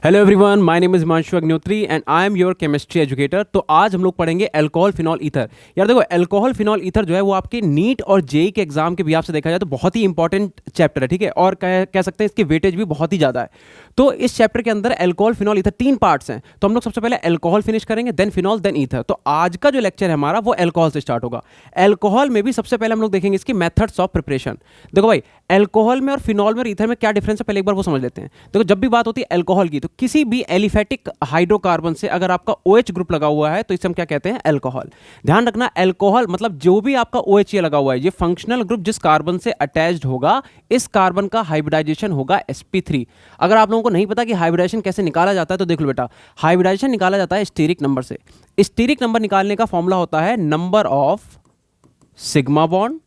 Hello everyone, my name is Himanshu Agnihotri and I am your chemistry educator. तो आज हम लोग पढ़ेंगे अल्कोहल फिनॉल ईथर। यार देखो, अल्कोहल फिनॉल ईथर जो है वो आपके नीट और जेई के एग्जाम के बिहाफ से देखा जाए तो बहुत ही इंपॉर्टेंट चैप्टर है, ठीक है। और कह सकते हैं इसकी वेटेज भी बहुत ही ज़्यादा है। तो इस चैप्टर के अंदर अल्कोहल फिनॉल ईथर 3 पार्ट्स हैं। तो हम लोग सबसे पहले अल्कोहल फिनिश करेंगे, देन फिनॉल, देन ईथर। तो आज का जो लेक्चर है हमारा वो अल्कोहल से स्टार्ट होगा। अल्कोहल में भी सबसे पहले हम लोग देखेंगे इसकी मेथड्स ऑफ प्रिपरेशन। देखो भाई, अल्कोहल में और फिनॉल में और ईथर में क्या डिफरेंस है पहले एक बार वो समझ लेते हैं। देखो, जब भी बात होती है अल्कोहल की तो किसी भी एलिफेटिक हाइड्रोकार्बन से अगर आपका OH ग्रुप लगा हुआ है तो इसे हम क्या कहते हैं, अल्कोहल। ध्यान रखना, अल्कोहल मतलब जो भी आपका OH ये लगा हुआ है, ये फंक्शनल ग्रुप जिस कार्बन से अटैच्ड होगा, इस कार्बन का हाइब्रिडाइजेशन होगा sp3। अगर आप लोगों को नहीं पता कि हाइब्रिडाइजेशन कैसे निकाला जाता है तो देख लो बेटा, हाइब्रिडाइजेशन निकाला जाता है स्टीरिक नंबर से। स्टीरिक नंबर निकालने का फॉर्मूला होता है number of sigma bond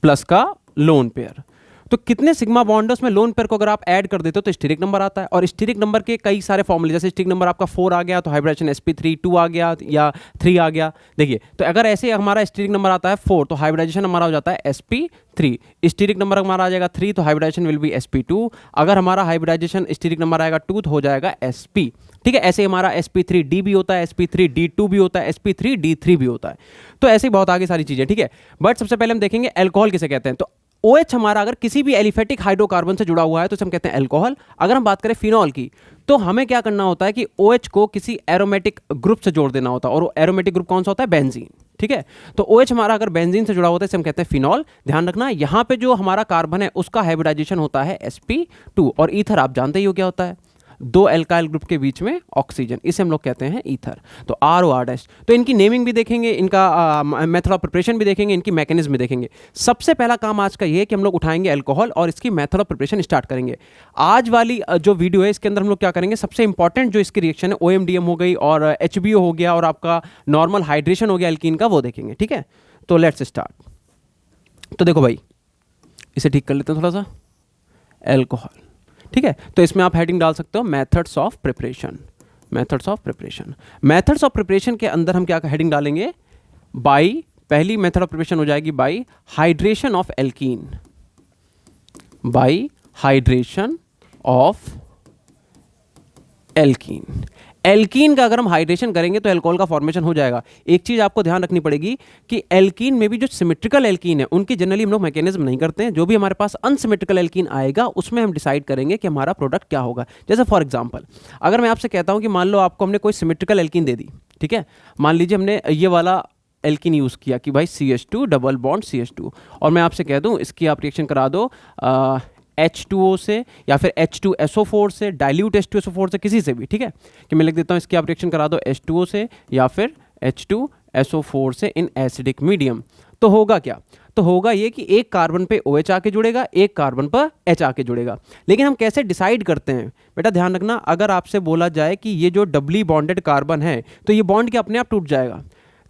plus का लोन पेयर। तो कितने सिग्मा बॉन्ड है उसमें लोन पेयर को अगर आप ऐड कर देते हो तो स्टीरिक नंबर आता है। और स्टीरिक नंबर के कई सारे फॉर्मूले, जैसे स्टीरिक नंबर आपका 4 आ गया तो हाइब्रिडाइजेशन sp3, 2 आ गया या 3 आ गया। देखिए, तो अगर ऐसे हमारा स्टीरिक नंबर आता है 4 तो हाइब्रिडाइजेशन हमारा हो जाता है sp3। स्टीरिक नंबर हमारा आ जाएगा 3 तो हाइब्रिडाइजेशन विल बी sp2। अगर हमारा हाइब्रिडाइजेशन स्टीरिक नंबर आएगा 2 तो हो जाएगा sp। ठीक है, ऐसे हमारा sp3d भी होता है, sp3d2 भी होता है, sp3d3 भी होता है। तो ऐसे ही बहुत आगे सारी चीजें, ठीक है। बट सबसे पहले हम देखेंगे अल्कोहल किसे कहते हैं। तो OH हमारा अगर किसी भी एलिफेटिक हाइड्रोकार्बन से जुड़ा हुआ है तो इसे हम कहते हैं अल्कोहल। अगर हम बात करें फिनॉल की तो हमें क्या करना होता है कि OH को किसी एरोमेटिक ग्रुप से जोड़ देना होता है। और वो एरोमेटिक ग्रुप कौन सा होता है, बेंजीन। ठीक है, तो OH हमारा अगर बेंजीन से जुड़ा होता है इसे हम कहते हैं फिनॉल। ध्यान रखना, यहां पे जो हमारा कार्बन है उसका हाइब्रिडाइजेशन होता है sp2। और ईथर आप जानते ही हो क्या होता है, 2 अल्काइल ग्रुप के बीच में ऑक्सीजन, इसे हम लोग कहते हैं ईथर। तो ROR-। तो इनकी नेमिंग भी देखेंगे, इनका मेथड ऑफ प्रिपरेशन भी देखेंगे, इनकी मैकेनिज्म भी देखेंगे। सबसे पहला काम आज का ये है कि हम लोग उठाएंगे अल्कोहल और इसकी मेथड ऑफ प्रिपरेशन स्टार्ट करेंगे। आज वाली जो वीडियो है इसके अंदर हम लोग क्या करेंगे, सबसे इंपॉर्टेंट जो इसकी रिएक्शन है OMDM हो गई और HBO हो गया और आपका नॉर्मल हाइड्रेशन हो गया एल्कीन का, वो देखेंगे। ठीक है, तो लेट्स स्टार्ट। तो देखो भाई, इसे ठीक कर लेते हैं थोड़ा सा, अल्कोहल। ठीक है, तो इसमें आप हेडिंग डाल सकते हो methods of preparation. Methods of preparation, methods of preparation के अंदर हम क्या हेडिंग डालेंगे, बाई, पहली मेथड ऑफ प्रिपरेशन हो जाएगी by hydration of alkene. By hydration of alkene. Alkene का अगर हम हाइड्रेशन करेंगे तो अल्कोहल का फॉर्मेशन हो जाएगा। एक चीज आपको ध्यान रखनी पड़ेगी कि एल्कीन में भी जो सिमेट्रिकल एल्कीन है उनकी जनरली हम लोग मैकेनिज्म नहीं करते हैं। जो भी हमारे पास अनसिमेट्रिकल एल्कीन आएगा उसमें हम डिसाइड करेंगे कि हमारा प्रोडक्ट क्या होगा। जैसे फॉर एग्जांपल, अगर मैं आपसे कहता हूं कि मान लो आपको हमने कोई सिमेट्रिकल एल्कीन दे दी, ठीक है, मान लीजिए हमने ये वाला एल्कीन यूज किया कि भाई CH2 डबल बॉन्ड CH2, और मैं आपसे कह दूं इसकी आप रिएक्शन करा दो H2O से या फिर H2SO4 से, डाइल्यूट H2SO4 से, किसी से भी, ठीक है, कि मैं लिख देता हूँ इसकी आप रिएक्शन करा दो H2O से या फिर H2SO4 से इन एसिडिक मीडियम। तो होगा क्या, तो होगा ये कि एक कार्बन पे OH आके जुड़ेगा, एक कार्बन पर H आके जुड़ेगा। लेकिन हम कैसे डिसाइड करते हैं बेटा, ध्यान रखना, अगर आपसे बोला जाए कि ये जो डबली बॉन्डेड कार्बन है तो ये बॉन्ड क्या अपने आप टूट जाएगा,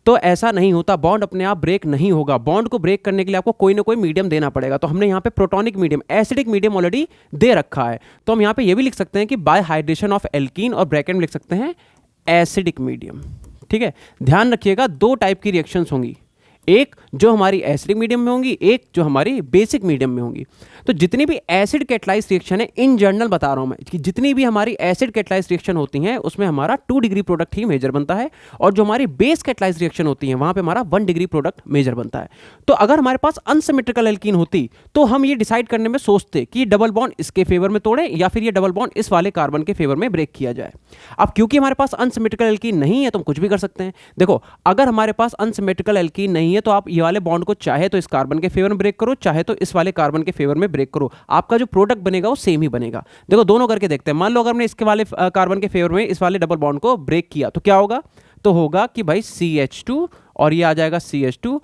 तो ऐसा नहीं होता। बॉन्ड अपने आप ब्रेक नहीं होगा। बॉन्ड को ब्रेक करने के लिए आपको कोई ना कोई मीडियम देना पड़ेगा। तो हमने यहाँ पे प्रोटॉनिक मीडियम, एसिडिक मीडियम ऑलरेडी दे रखा है। तो हम यहाँ पे ये भी लिख सकते हैं कि बाय हाइड्रेशन ऑफ एल्कीन, और ब्रैकेट में लिख सकते हैं एसिडिक मीडियम। ठीक है, ध्यान रखिएगा 2 टाइप की रिएक्शंस होंगी, एक जो हमारी एसिडिक मीडियम में होंगी, एक जो हमारी बेसिक मीडियम में होंगी। तो जितनी भी एसिड कैटलाइज रिएक्शन है, इन जनरल बता रहा हूं मैं कि जितनी भी हमारी एसिड कैटलाइज रिएक्शन होती हैं उसमें हमारा 2 डिग्री प्रोडक्ट ही मेजर बनता है, और जो हमारी बेस कैटलाइज रिएक्शन होती हैं वहां पे हमारा 1 डिग्री प्रोडक्ट मेजर बनता है। तो अगर हमारे पास अनसिमेट्रिकल एल्कीन होती तो हम ये डिसाइड करने में सोचते कि डबल बॉन्ड इसके फेवर में तोड़े या फिर ये डबल बॉन्ड इस वाले कार्बन के फेवर में ब्रेक किया जाए। अब क्योंकि हमारे पास अनसिमेट्रिकल एल्कीन नहीं है तो हम कुछ भी कर सकते हैं। देखो, अगर हमारे पास अनसिमेट्रिकल एल्कीन नहीं है तो आप ये वाले बॉन्ड को चाहे तो इस कार्बन के फेवर में ब्रेक करो, चाहे तो इस वाले कार्बन के फेवर में ब्रेक करो, आपका जो प्रोडक्ट बनेगा वो सेम ही बनेगा। देखो, दोनों करके देखते हैं। मान लो अगर हमने इसके वाले कार्बन के फेवर में इस वाले डबल बॉन्ड को ब्रेक किया तो क्या होगा, तो होगा कि भाई CH2 और ये आ जाएगा CH2।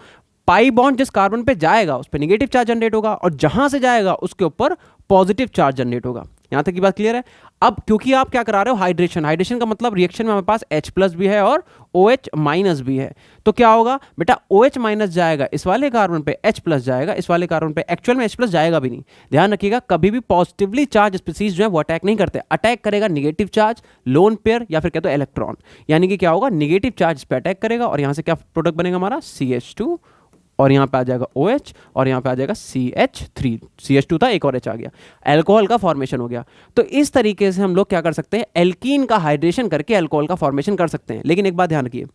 पाई बॉन्ड जिस कार्बन पे जाएगा उस पर नेगेटिव चार्ज जनरेट होगा, और जहां से जाएगा उसके ऊपर पॉजिटिव चार्ज जनरेट होगा। यहां तक की बात क्लियर है। अब क्योंकि आप क्या करा रहे हो, हाइड्रेशन। हाइड्रेशन का मतलब रिएक्शन में हमारे पास H+ भी है और OH- भी है। तो क्या होगा बेटा, OH- जाएगा इस वाले कार्बन पे, H+ जाएगा इस वाले कार्बन पे। एक्चुअल में H+ जाएगा भी नहीं। ध्यान रखिएगा, कभी भी पॉजिटिवली चार्ज स्पीसीज जो है वो अटैक नहीं करते। अटैक करेगा नेगेटिव चार्ज, लोन पेयर या फिर कहते हो इलेक्ट्रॉन। यानी कि क्या होगा, नेगेटिव चार्ज पे अटैक करेगा और यहां से क्या प्रोडक्ट बनेगा हमारा, CH2 और यहाँ पे आ जाएगा OH और यहाँ पे आ जाएगा CH3, CH2 था, एक और H आ गया, अल्कोहल का फॉर्मेशन हो गया। तो इस तरीके से हम लोग क्या कर सकते हैं, एल्कीन का हाइड्रेशन करके अल्कोहल का फॉर्मेशन कर सकते हैं। लेकिन एक बात ध्यान रखिए,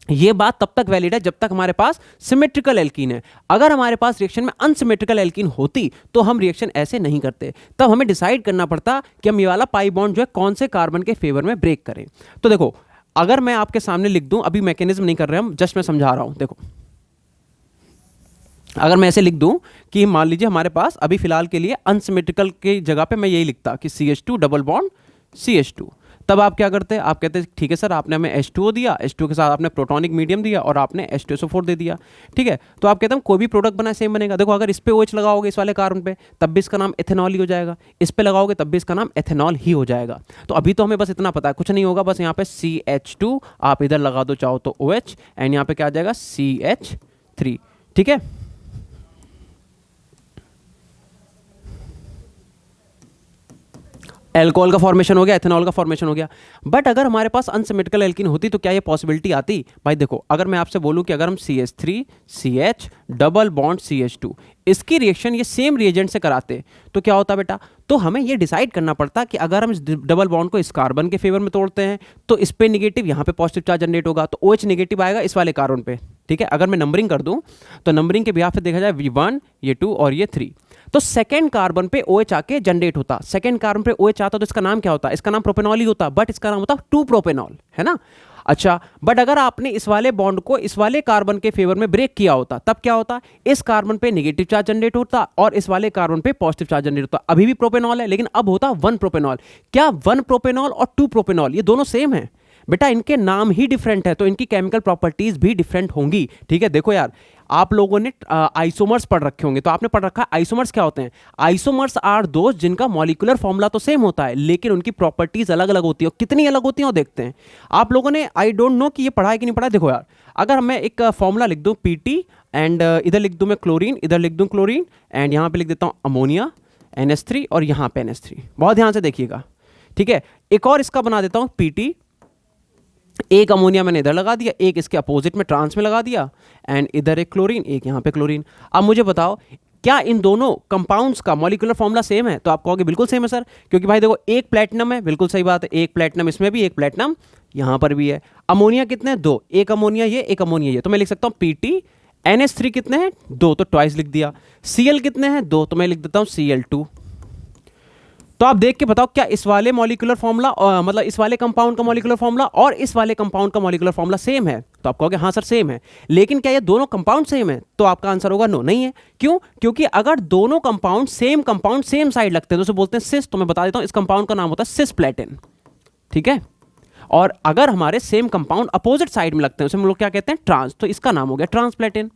ये बात तब तक वैलिड है जब तक हमारे पास सिमेट्रिकल एल्कीन है। अगर हमारे पास रिएक्शन में अनसिमेट्रिकल एल्कीन होती तो हम रिएक्शन ऐसे नहीं करते, तब हमें डिसाइड करना पड़ता कि हम ये वाला पाई बॉन्ड जो है कौन से कार्बन के फेवर में ब्रेक करें। तो देखो, अगर मैं आपके सामने लिख दूं, अभी मैकेनिज्म नहीं कर रहे हम, जस्ट मैं समझा रहा हूं। देखो, अगर मैं ऐसे लिख दूं कि मान लीजिए हमारे पास अभी फिलहाल के लिए अनसिमेट्रिकल की जगह पे मैं यही लिखता कि CH2 डबल बॉन्ड CH2, तब आप क्या करते हैं, आप कहते हैं ठीक है सर, आपने हमें H2O दिया, H2O के साथ आपने प्रोटॉनिक मीडियम दिया और आपने H2SO4 दे दिया, ठीक है। तो आप कहते हैं कोई भी प्रोडक्ट बना सेम बनेगा। देखो, अगर इस पे OH लगाओगे इस वाले कार्बन पे, तब भी इसका नाम एथेनॉल ही हो जाएगा, इस पे लगाओगे तब भी इसका नाम एथेनॉल ही हो जाएगा। तो अभी तो हमें बस इतना पता है, कुछ नहीं होगा, बस यहाँ पे CH2 आप इधर लगा दो चाहो तो OH, एंड यहाँ पे क्या आ जाएगा CH3, ठीक है। एल्कोहल का फॉर्मेशन हो गया, एथेनॉल का फॉर्मेशन हो गया। बट अगर हमारे पास अनसिमेट्रिकल एल्कीन होती तो क्या ये पॉसिबिलिटी आती? भाई देखो, अगर मैं आपसे बोलूं कि अगर हम CH3 CH double bond CH2 इसकी रिएक्शन ये सेम रिएजेंट से कराते तो क्या होता बेटा? तो हमें ये डिसाइड करना पड़ता कि अगर हम इस डबल बॉन्ड को इस कार्बन के फेवर में तोड़ते हैं तो इस पे नेगेटिव, यहाँ पे पॉजिटिव चार्ज जनरेट होगा, तो OH नेगेटिव आएगा इस वाले कार्बन पे, ठीक है। अगर मैं नंबरिंग कर दूं तो नंबरिंग के बिहाफ पे देखा जाए V1, ये 2 और ये 3, तो सेकंड कार्बन पे OH आके जनरेट होता, सेकंड कार्बन पे OH आता तो इसका नाम क्या होता? इसका नाम प्रोपेनॉल ही होता, बट इसका नाम होता 2 प्रोपेनॉल, है ना। अच्छा, बट अगर आपने इस वाले बॉन्ड को इस वाले कार्बन के फेवर में ब्रेक किया होता, तब क्या होता? इस कार्बन पे नेगेटिव चार्ज जनरेट होता और इस वाले कार्बन पे पॉजिटिव चार्ज जनरेट होता। अभी भी प्रोपेनॉल है, लेकिन अब होता 1 प्रोपेनॉल। क्या 1 प्रोपेनॉल और 2 प्रोपेनॉल ये दोनों सेम है? बेटा, इनके नाम ही डिफरेंट है तो इनकी केमिकल प्रॉपर्टीज भी डिफरेंट होंगी, ठीक है। देखो यार, आप लोगों ने आइसोमर्स पढ़ रखे होंगे, तो आपने पढ़ रखा है आइसोमर्स क्या होते हैं। आइसोमर्स आर दोज जिनका मॉलिक्यूलर फॉर्मूला तो सेम होता है, लेकिन उनकी प्रॉपर्टीज अलग अलग होती है। कितनी अलग होती है वो देखते हैं। आप लोगों ने, आई डोंट नो कि ये पढ़ा है कि नहीं पढ़ा है। देखो यार, अगर मैं एक फॉर्मूला लिख दूं PT एंड इधर लिख दूं मैं क्लोरीन, इधर लिख दूं क्लोरीन, एंड यहां पे लिख देता हूं अमोनिया NH3 और यहां पे NH3, बहुत ध्यान से देखिएगा, ठीक है। एक और इसका बना देता हूं PT, एक अमोनिया मैंने इधर लगा दिया, एक इसके अपोजिट में ट्रांस में लगा दिया, एंड इधर एक क्लोरीन, एक यहाँ पे क्लोरीन। अब मुझे बताओ, क्या इन दोनों कंपाउंड्स का मॉलिक्यूलर फॉर्मूला सेम है? तो आप कहोगे बिल्कुल सेम है सर, क्योंकि भाई देखो, एक प्लेटिनम है, बिल्कुल सही बात है, एक प्लेटिनम इसमें भी, एक प्लेटिनम यहाँ पर भी है। अमोनिया कितने हैं? 2, एक अमोनिया ये, एक अमोनिया ये, तो मैं लिख सकता हूँ PT। NH3 कितने हैं? 2, तो ट्वाइस लिख दिया। Cl कितने हैं? 2, तो मैं लिख देता हूँ Cl2। तो आप देख के बताओ, क्या इस वाले मॉलिक्यूलर फॉर्मूला, मतलब इस वाले कंपाउंड का मॉलिक्यूलर फॉर्मूला और इस वाले कंपाउंड का मॉलिक्यूलर फॉर्मूला सेम है? तो आप कहोगे हाँ सर सेम है। लेकिन क्या ये दोनों कंपाउंड सेम है? तो आपका आंसर होगा नो, नहीं है। क्यों? क्योंकि अगर दोनों कंपाउंड सेम साइड लगते हैं तो उसे बोलते हैं सिस। तो मैं बता देता हूं, इस कंपाउंड का नाम होता है सिस्प्लेटिन, ठीक है। और अगर हमारे सेम कंपाउंड अपोजिट साइड में लगते हैं उसे हम लोग क्या कहते हैं? ट्रांस। तो इसका नाम हो गया ट्रांसप्लेटिन,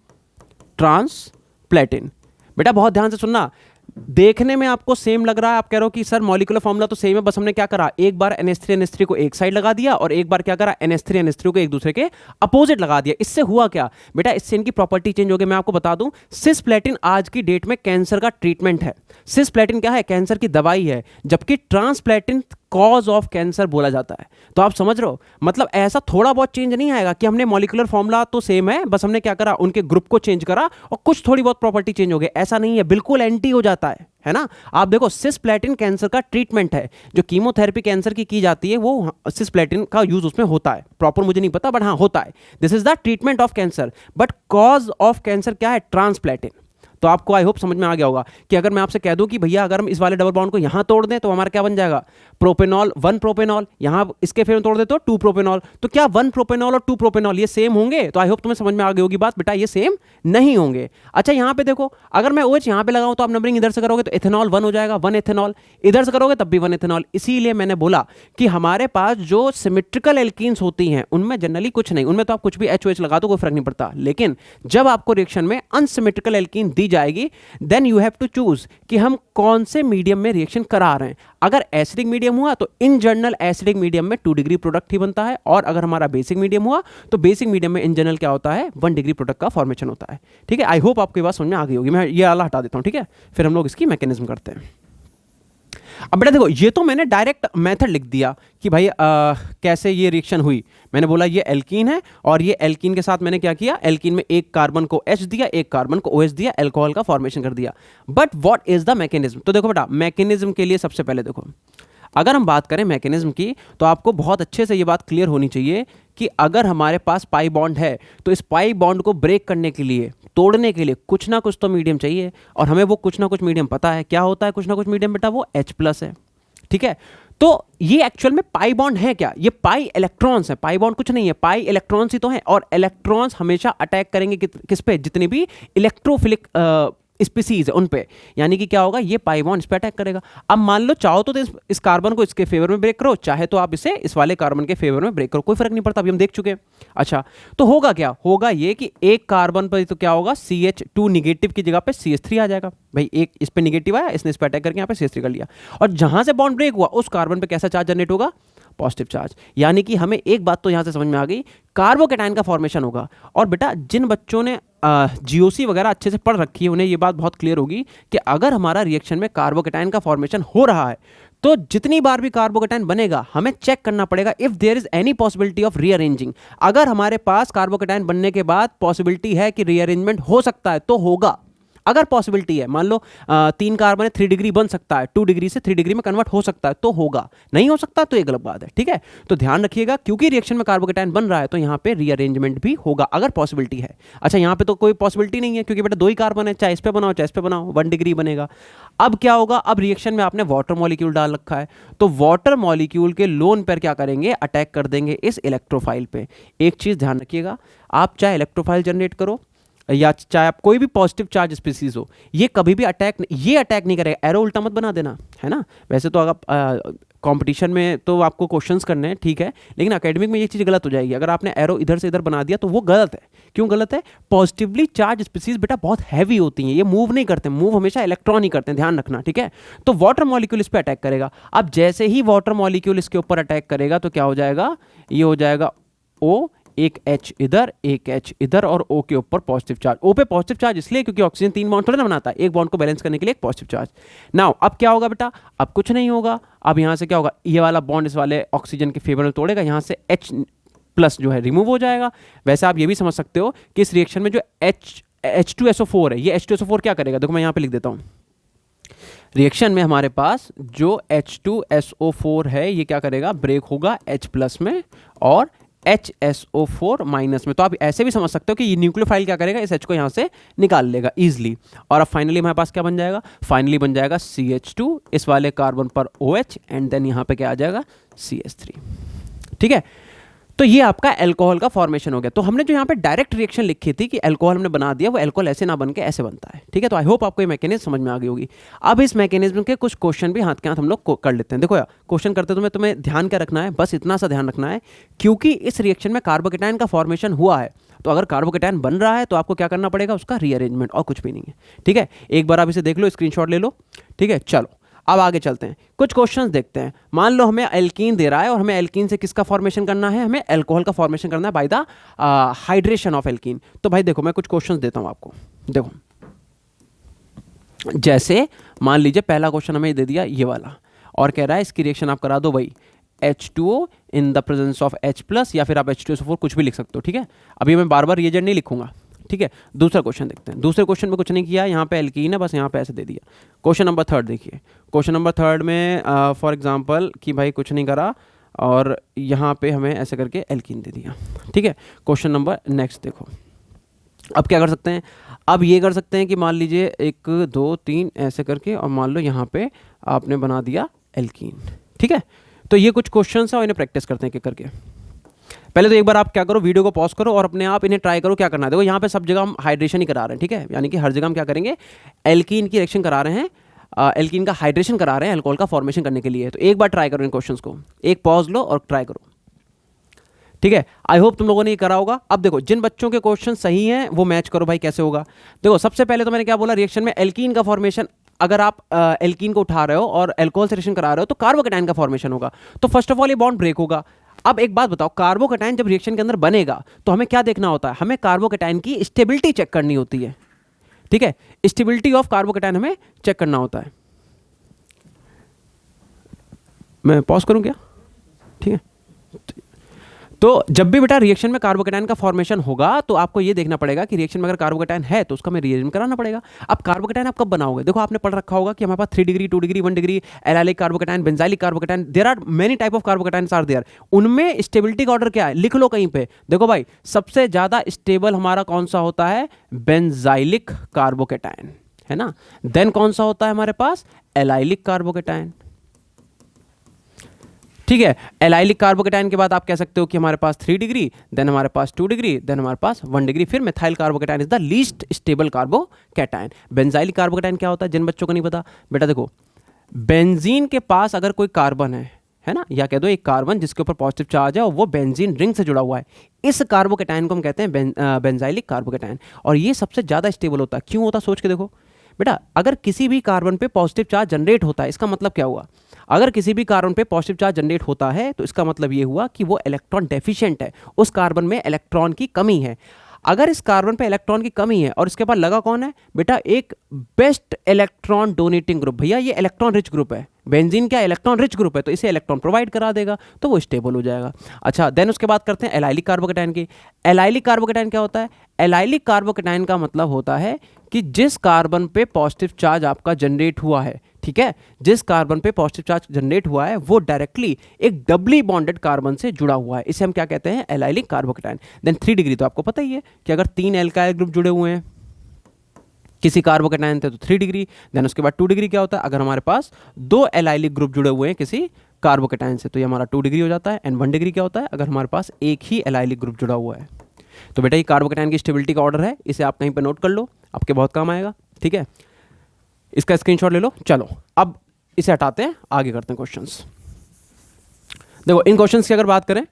ट्रांसप्लेटिन। बेटा बहुत ध्यान से सुनना, देखने में आपको सेम लग रहा है, आप कह रहे हो कि सर मॉलिक्यूलर फॉर्मूला तो सेम है, बस हमने क्या करा, एक बार NH3 को एक साइड लगा दिया और एक बार क्या करा, NH3 को एक दूसरे के अपोजिट लगा दिया। इससे हुआ क्या बेटा? इससे इनकी प्रॉपर्टी चेंज हो गई। मैं आपको बता दूं, सिस्प्लेटिन आज की डेट में कैंसर का ट्रीटमेंट है। सिस्प्लेटिन क्या है? कैंसर की दवाई है, जबकि ट्रांसप्लेटिन कॉज ऑफ कैंसर बोला जाता है। तो आप समझ रहे हो, मतलब ऐसा थोड़ा बहुत चेंज नहीं आएगा कि हमने मॉलिक्यूलर फॉर्मूला तो सेम है, बस हमने क्या करा, उनके ग्रुप को चेंज करा और कुछ थोड़ी बहुत प्रॉपर्टी चेंज हो गई, ऐसा नहीं है, बिल्कुल एंटी हो जाता है ना। आप देखो, सिस्प्लेटिन कैंसर का ट्रीटमेंट है, जो कीमोथेरेपी कैंसर की जाती है वो सिस्प्लेटिन का यूज उसमें होता है। प्रॉपर मुझे नहीं पता, बट हाँ होता है। This is the treatment of cancer, but cause of cancer क्या है? ट्रांसप्लेटिन। तो आपको आई होप समझ में आ गया होगा कि अगर मैं आपसे कह दूं कि भैया अगर हम इस वाले डबल बॉन्ड को यहां तोड़ दें तो हमारा क्या बन जाएगा? प्रोपेनॉल, 1 प्रोपेनॉल, यहां इसके फेवर में तोड़ दे तो 2 प्रोपेनॉल। तो क्या 1 प्रोपेनॉल और 2 प्रोपेनॉल ये सेम होंगे? तो आई होप तुम्हें समझ में आ गई होगी बात, बेटा ये सेम नहीं होंगे। अच्छा, यहां पे देखो, अगर मैं OH यहां पे लगाऊं तो आप नंबरिंग इधर से करोगे तो एथेनॉल 1 हो जाएगा, 1 एथेनॉल, इधर से करोगे तब भी 1 एथेनॉल। इसीलिए मैंने बोला कि हमारे पास जो सिमेट्रिकल एल्कीन्स होती हैं उनमें जनरली कुछ नहीं, उनमें तो आप कुछ भी HOH लगा दो कोई फर्क नहीं पड़ता। लेकिन जब आपको रिएक्शन में अनसिमेट्रिकल एल्कीन दी जाएगी, then you have to choose कि हम कौन से मीडियम में रिएक्शन करा रहे हैं। अगर एसिडिक मीडियम हुआ तो इन जनरल एसिडिक मीडियम में 2 डिग्री प्रोडक्ट ही बनता है, और अगर हमारा बेसिक मीडियम हुआ तो बेसिक मीडियम में इन जनरल क्या होता है? 1 डिग्री प्रोडक्ट का फॉर्मेशन होता है, ठीक है। आई होप आपको ये बात समझ में आ गई होगी। मैं ये वाला हटा देता हूं, ठीक है, फिर हम लोग इसकी मैकेनिज्म करते हैं। अब बेटा देखो, ये तो मैंने डायरेक्ट मेथड लिख दिया कि भाई कैसे ये रिएक्शन हुई। मैंने बोला ये एल्कीन है और ये एल्कीन के साथ मैंने क्या किया, एल्कीन में एक कार्बन को H दिया, एक कार्बन को OH दिया, अल्कोहल का फॉर्मेशन कर दिया। But what is the mechanism? तो देखो बेटा, मैकेनिज्म के लिए सबसे पहले देखो, अगर हम बात करें मैकेनिज्म की, तो आपको बहुत अच्छे से ये बात क्लियर होनी चाहिए कि अगर हमारे पास पाई बॉन्ड है तो इस पाई बॉन्ड को ब्रेक करने के लिए, तोड़ने के लिए कुछ ना कुछ तो मीडियम चाहिए, और हमें वो कुछ ना कुछ मीडियम पता है। क्या होता है कुछ ना कुछ मीडियम बेटा? वो H+ है। ठीक है, तो ये एक्चुअल में पाई बॉन्ड है क्या? ये पाई इलेक्ट्रॉन्स है, पाई बॉन्ड कुछ नहीं है, पाई इलेक्ट्रॉन्स ही तो है। और इलेक्ट्रॉन्स हमेशा अटैक करेंगे किस पे? जितनी भी इलेक्ट्रोफिलिक स्पीसीज है उन पे। यानी कि क्या होगा, ये पाई बॉन्ड इस पे अटैक करेगा। अब मान लो चाहो तो इस कार्बन को इसके फेवर में ब्रेक करो, चाहे तो आप इसे इस वाले कार्बन के फेवर में ब्रेक करो, कोई फर्क नहीं पड़ता, अभी हम देख चुके हैं। अच्छा, तो होगा क्या? होगा ये कि एक कार्बन पर तो क्या होगा, CH2 निगेटिव की जगह पे CH3 आ जाएगा। भाई एक इस पे निगेटिव आया, इसने इस पे अटैक करके यहाँ पे CH3 कर लिया, और जहां से बॉन्ड ब्रेक हुआ उस कार्बन पे कैसा चार्ज जनरेट होगा? Positive charge. यानी कि हमें एक बात तो यहां से समझ में आ गई, कार्बोकैटायन का फॉर्मेशन होगा। और बेटा जिन बच्चों ने GOC वगैरह अच्छे से पढ़ रखी है उन्हें ये बात बहुत क्लियर होगी कि अगर हमारा रिएक्शन में कार्बोकैटायन का फॉर्मेशन हो रहा है तो जितनी बार भी कार्बोकैटायन बनेगा हमें चेक करना पड़ेगा if there is any possibility of rearranging. अगर हमारे पास कार्बोकैटायन बनने के बाद पॉसिबिलिटी है कि रीअरेंजमेंट हो सकता है तो होगा। अगर पॉसिबिलिटी है, मान लो 3 कार्बन है, 3 डिग्री बन सकता है, 2 डिग्री से 3 डिग्री में कन्वर्ट हो सकता है तो होगा, नहीं हो सकता तो ये गलत बात है। ठीक है, तो ध्यान रखिएगा, क्योंकि रिएक्शन में कार्बोकैटायन बन रहा है तो यहाँ पे रीअरेंजमेंट भी होगा अगर पॉसिबिलिटी है। अच्छा, यहाँ पे तो कोई पॉसिबिलिटी नहीं है क्योंकि बेटा 2 ही कार्बन है, चाहे इस पे बनाओ चाहे इस पे बनाओ, 1 डिग्री बनेगा। अब क्या होगा, अब रिएक्शन में आपने वाटर मॉलिक्यूल डाल रखा है, तो वाटर मॉलिक्यूल के लोन पर क्या करेंगे, अटैक कर देंगे इस इलेक्ट्रोफाइल पे। एक चीज ध्यान रखिएगा, आप चाहे इलेक्ट्रोफाइल जनरेट करो या चाहे आप कोई भी पॉजिटिव चार्ज स्पीसीज हो, ये कभी भी अटैक नहीं करेगा। एरो उल्टा मत बना देना, है ना। वैसे तो अगर कंपटीशन में तो आपको क्वेश्चंस करने हैं, ठीक है, लेकिन एकेडमिक में ये चीज़ गलत हो जाएगी। अगर आपने एरो इधर से इधर बना दिया तो वो गलत है। क्यों गलत है? पॉजिटिवली चार्ज स्पीसीज बेटा बहुत हैवी होती हैं, ये मूव नहीं करते, मूव हमेशा इलेक्ट्रॉन ही करते हैं, ध्यान रखना। ठीक है, तो वाटर मॉलिक्यूल इस पर अटैक करेगा। अब जैसे ही वाटर मॉलिक्यूल इसके ऊपर अटैक करेगा तो क्या हो जाएगा, ये हो जाएगा O, एक H इधर, एक H इधर, और O के ऊपर पॉजिटिव चार्ज। O पे पॉजिटिव चार्ज इसलिए क्योंकि ऑक्सीजन 3 बॉन्ड थोड़ा ना बनाता है, एक बॉन्ड को बैलेंस करने के लिए एक पॉजिटिव चार्ज। नाउ अब क्या होगा बेटा, अब कुछ नहीं होगा। अब यहाँ से क्या होगा, ये वाला बॉन्ड इस वाले ऑक्सीजन के फेवर में तोड़ेगा, यहाँ से H+ जो है रिमूव हो जाएगा। वैसे आप ये भी समझ सकते हो कि इस रिएक्शन में जो H2SO4 है, ये H2SO4 क्या करेगा, देखो मैं यहाँ पे लिख देता हूँ। रिएक्शन में हमारे पास जो H2SO4 है ये क्या करेगा, ब्रेक होगा H+ में और HSO4- में। तो आप ऐसे भी समझ सकते हो कि ये न्यूक्लियोफाइल क्या करेगा, इस H को यहाँ से निकाल लेगा इजीली। और अब फाइनली हमारे पास क्या बन जाएगा, फाइनली बन जाएगा CH2, इस वाले कार्बन पर OH, एंड देन यहाँ पे क्या आ जाएगा, CH3। ठीक है, तो ये आपका अल्कोहल का फॉर्मेशन हो गया। तो हमने जो यहाँ पे डायरेक्ट रिएक्शन लिखी थी कि अल्कोहल हमने बना दिया, वो अल्कोहल ऐसे ना बन के ऐसे बनता है। ठीक है, तो आई होप आपको ये मैकेनिज्म समझ में आ गई होगी। अब इस मैकेनिज्म के कुछ क्वेश्चन भी हाथ के हाथ हम लोग कर लेते हैं। देखो यार, क्वेश्चन करते तो तुम्हें ध्यान क्या रखना है, बस इतना सा ध्यान रखना है, क्योंकि इस रिएक्शन में कार्बोकैटायन का फॉर्मेशन हुआ है, तो अगर कार्बोकैटायन बन रहा है तो आपको क्या करना पड़ेगा, उसका रीअरेंजमेंट, और कुछ भी नहीं है। ठीक है, एक बार आप इसे देख लो, स्क्रीनशॉट ले लो। ठीक है, चलो अब आगे चलते हैं, कुछ क्वेश्चंस देखते हैं। मान लो हमें एल्कीन दे रहा है और हमें एल्कीन से किसका फॉर्मेशन करना है, हमें अल्कोहल का फॉर्मेशन करना है by the hydration of alkene. तो भाई देखो, मैं कुछ क्वेश्चंस देता हूं आपको। देखो, जैसे मान लीजिए पहला क्वेश्चन हमें दे दिया ये वाला, और कह रहा है इसकी रिएक्शन आप करा दो भाई H2O in the presence of H+, या फिर आप H2SO4 कुछ भी लिख सकते हो। ठीक है, अभी मैं बार बार रिएजेंट नहीं लिखूंगा। ठीक है, दूसरा क्वेश्चन देखते हैं। दूसरे क्वेश्चन में कुछ नहीं किया, यहाँ पे एल्कीन है, बस यहाँ पे ऐसे दे दिया। क्वेश्चन नंबर 3 देखिए, क्वेश्चन नंबर 3 में फॉर एग्जांपल कि भाई कुछ नहीं करा और यहाँ पे हमें ऐसे करके एल्कीन दे दिया। ठीक है, क्वेश्चन नंबर नेक्स्ट देखो। अब क्या कर सकते हैं, अब ये कर सकते हैं कि मान लीजिए 1 2 3 ऐसे करके, और मान लो यहाँ पे आपने बना दिया एल्कीन। ठीक है, तो ये कुछ क्वेश्चन है और इन्हें प्रैक्टिस करते हैं करके। पहले तो एक बार आप क्या करो, वीडियो को पॉज करो और अपने आप इन्हें ट्राई करो क्या करना है। देखो यहाँ पे सब जगह हम हाइड्रेशन ही करा रहे हैं। ठीक है, यानी कि हर जगह हम क्या करेंगे, एल्कीन की रिएक्शन करा रहे हैं, एल्कीन का हाइड्रेशन करा रहे हैं अल्कोहल का फॉर्मेशन करने के लिए। तो एक बार ट्राई करो इन क्वेश्चंस को, एक पॉज लो और ट्राई करो। ठीक है, आई होप तुम लोगों ने ये करा होगा। अब देखो, जिन बच्चों के क्वेश्चन सही हैं वो मैच करो भाई, कैसे होगा। देखो, सबसे पहले तो मैंने क्या बोला, रिएक्शन में एल्कीन का फॉर्मेशन, अगर आप एल्कीन को उठा रहे हो और अल्कोहल से रिएक्शन करा रहे हो तो कार्बोकैटायन का फॉर्मेशन होगा। तो फर्स्ट ऑफ ऑल ये बॉन्ड ब्रेक होगा। अब एक बात बताओ, कार्बोकैटायन जब रिएक्शन के अंदर बनेगा तो हमें क्या देखना होता है, हमें कार्बोकैटायन की स्टेबिलिटी चेक करनी होती है। ठीक है, स्टेबिलिटी ऑफ कार्बोकैटायन हमें चेक करना होता है। मैं पॉज करूं क्या? ठीक है। तो जब भी बेटा रिएक्शन में कार्बोकेटाइन का फॉर्मेशन होगा तो आपको ये देखना पड़ेगा कि रिएक्शन में अगर कार्बोकेटाइन है तो उसका हमें रीअरेंज कराना पड़ेगा। अब कार्बोकेटाइन आप कब बनाओगे? देखो आपने पढ़ रखा होगा कि हमारे पास 3 degree, 2 degree, 1 degree, allylic carbocation, benzylic carbocation, there are many type of carbocations are there. उनमें स्टेबिलिटी का ऑर्डर क्या है? लिख लो कहीं पे। देखो भाई, सबसे ज्यादा स्टेबल हमारा कौन सा होता है? बेंजाइलिक कार्बोकेटाइन, है ना। देन कौन सा होता है हमारे पास? Allylic carbocation. ठीक है। एलाइलिक कार्बोकेटाइन के बाद आप कह सकते हो कि हमारे पास 3 डिग्री, देन हमारे पास 2 डिग्री, देन हमारे पास 1 डिग्री, फिर methyl carbocation is the least stable carbocation. Benzylic carbocation क्या होता है जिन बच्चों को नहीं पता? बेटा देखो, बेंजीन के पास अगर कोई कार्बन है ना, या कह दो एक कार्बन जिसके ऊपर पॉजिटिव चार्ज है और वो बेंजीन रिंग से जुड़ा हुआ है, इस कार्बोकेटाइन को हम कहते हैं बेंजाइलिक कार्बोकेटाइन। और ये सबसे ज्यादा स्टेबल होता है। क्यों होता? सोच के देखो बेटा, अगर किसी भी कार्बन पे पॉजिटिव चार्ज जनरेट होता है, इसका मतलब क्या हुआ? अगर किसी भी कार्बन पे पॉजिटिव चार्ज जनरेट होता है तो इसका मतलब ये हुआ कि वो इलेक्ट्रॉन डेफिशिएंट है, उस कार्बन में इलेक्ट्रॉन की कमी है। अगर इस कार्बन पे इलेक्ट्रॉन की कमी है और इसके पास लगा कौन है बेटा? एक बेस्ट इलेक्ट्रॉन डोनेटिंग ग्रुप। भैया ये इलेक्ट्रॉन रिच ग्रुप है, बेंजीन क्या इलेक्ट्रॉन रिच ग्रुप है, तो इसे इलेक्ट्रॉन प्रोवाइड करा देगा, तो वो स्टेबल हो जाएगा। अच्छा, देन उसके बाद करते हैं एलाइलिक कार्बोकेटाइन की। एलाइलिक कार्बोकेटाइन क्या होता है? एलाइलिक कार्बोकेटाइन का मतलब होता है कि जिस कार्बन पे पॉजिटिव चार्ज आपका जनरेट हुआ है, ठीक है, जिस कार्बन पे पॉजिटिव चार्ज जनरेट हुआ है वो डायरेक्टली एक डबली बॉन्डेड कार्बन से जुड़ा हुआ है, इसे हम क्या कहते हैं? Allylic carbocation. देन 3 डिग्री तो आपको पता ही है कि अगर 3 एल्काइल ग्रुप जुड़े हुए हैं किसी कार्बोकेटाइन थे तो 3 डिग्री। देन उसके बाद 2 डिग्री क्या होता है? अगर हमारे पास 2 एलाइलिक ग्रुप जुड़े हुए हैं किसी कार्बोकेटाइन से तो ये हमारा 2 डिग्री हो जाता है। एंड 1 डिग्री क्या होता है? अगर हमारे पास एक ही एलाइलिक ग्रुप जुड़ा हुआ है। तो बेटा ये कार्बोकेटाइन की स्टेबिलिटी का ऑर्डर है, इसे आप कहीं पर नोट कर लो, आपके बहुत काम आएगा। ठीक है, इसका स्क्रीनशॉट ले लो। चलो अब इसे हटाते हैं, आगे करते हैं क्वेश्चंस। देखो इन क्वेश्चंस की अगर बात करें